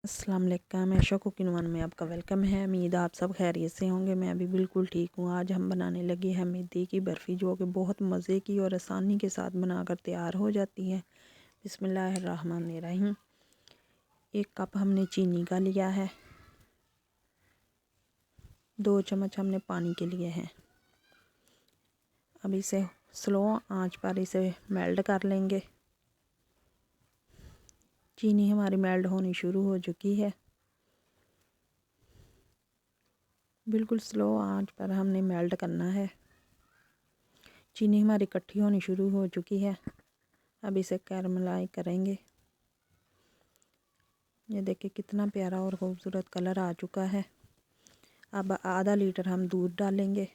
अस्सलाम वालेकुम, ऐशा cooking one में आपका वेलकम है। उम्मीद आप सब खैरियत से होंगे। मैं अभी बिल्कुल ठीक हूँ। आज हम बनाने लगे हैं मैदे की बर्फ़ी, जो कि बहुत मज़े की और आसानी के साथ बनाकर तैयार हो जाती है। बिस्मिल्लाहिर्रहमानिर्रहीम। 1 कप हमने चीनी का लिया है, 2 चम्मच हमने पानी के लिए हैं। अब इसे स्लो आंच पर इसे मेल्ट कर लेंगे। चीनी हमारी मेल्ट होनी शुरू हो चुकी है। बिल्कुल स्लो आंच पर हमने मेल्ट करना है। चीनी हमारी इकट्ठी होनी शुरू हो चुकी है। अब इसे कैरमलाइज करेंगे। ये देखिए कितना प्यारा और खूबसूरत कलर आ चुका है। अब आधा लीटर हम दूध डालेंगे।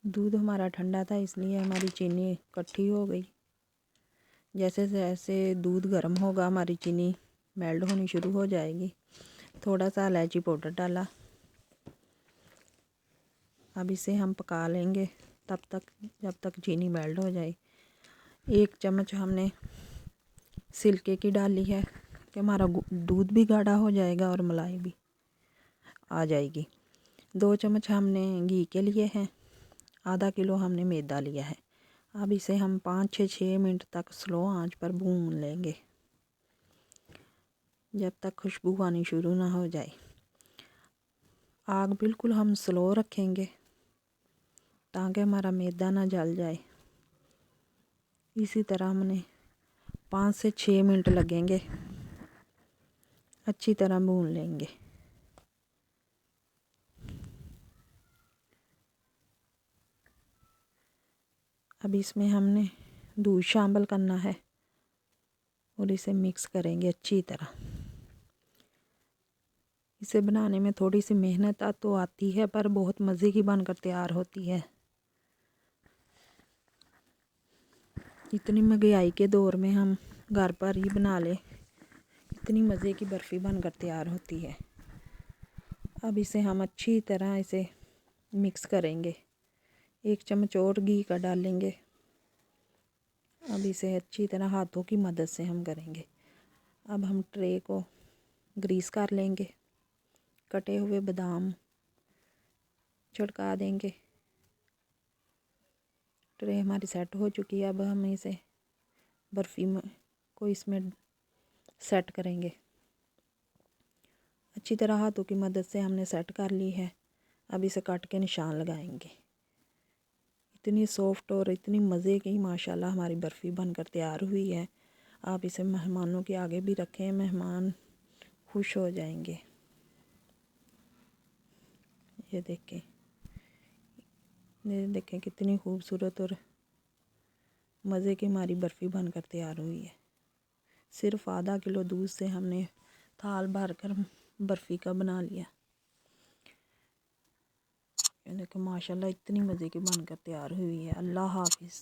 दूध हमारा ठंडा था, इसलिए हमारी चीनी इकट्ठी हो गई। जैसे जैसे दूध गर्म होगा हमारी चीनी मेल्ट होनी शुरू हो जाएगी। थोड़ा सा इलायची पाउडर डाला। अब इसे हम पका लेंगे तब तक जब तक चीनी मेल्ट हो जाए। 1 चम्मच हमने सिरके की डाली है कि हमारा दूध भी गाढ़ा हो जाएगा और मलाई भी आ जाएगी। 2 चम्मच हमने घी के लिए हैं। आधा किलो हमने मैदा लिया है। अब इसे हम 5 से 6 मिनट तक स्लो आंच पर भून लेंगे, जब तक खुशबू आनी शुरू ना हो जाए। आग बिल्कुल हम स्लो रखेंगे ताकि हमारा मैदा ना जल जाए। इसी तरह हमने 5 से 6 मिनट लगेंगे, अच्छी तरह भून लेंगे। अब इसमें हमने दूध शामिल करना है और इसे मिक्स करेंगे अच्छी तरह। इसे बनाने में थोड़ी सी मेहनत तो आती है, पर बहुत मज़े की बनकर तैयार होती है। इतनी महंगाई के दौर में हम घर पर ही बना ले, इतनी मज़े की बर्फ़ी बनकर तैयार होती है। अब इसे हम अच्छी तरह इसे मिक्स करेंगे। 1 चम्मच और घी का डालेंगे। अब इसे अच्छी तरह हाथों की मदद से हम करेंगे। अब हम ट्रे को ग्रीस कर लेंगे। कटे हुए बादाम छिड़का देंगे। ट्रे हमारी सेट हो चुकी है। अब हम इसे बर्फ़ी को इसमें सेट करेंगे। अच्छी तरह हाथों की मदद से हमने सेट कर ली है। अब इसे काट के निशान लगाएंगे। इतनी सॉफ्ट और इतनी मज़े की माशाल्लाह हमारी बर्फ़ी बनकर तैयार हुई है। आप इसे मेहमानों के आगे भी रखें, मेहमान खुश हो जाएंगे। ये देखें कितनी खूबसूरत और मज़े की हमारी बर्फ़ी बनकर तैयार हुई है। सिर्फ़ आधा किलो दूध से हमने थाल भर कर बर्फ़ी का बना लिया। ये देखें माशाल्लाह इतनी मज़े की बनकर तैयार हुई है। अल्लाह हाफ़िज़।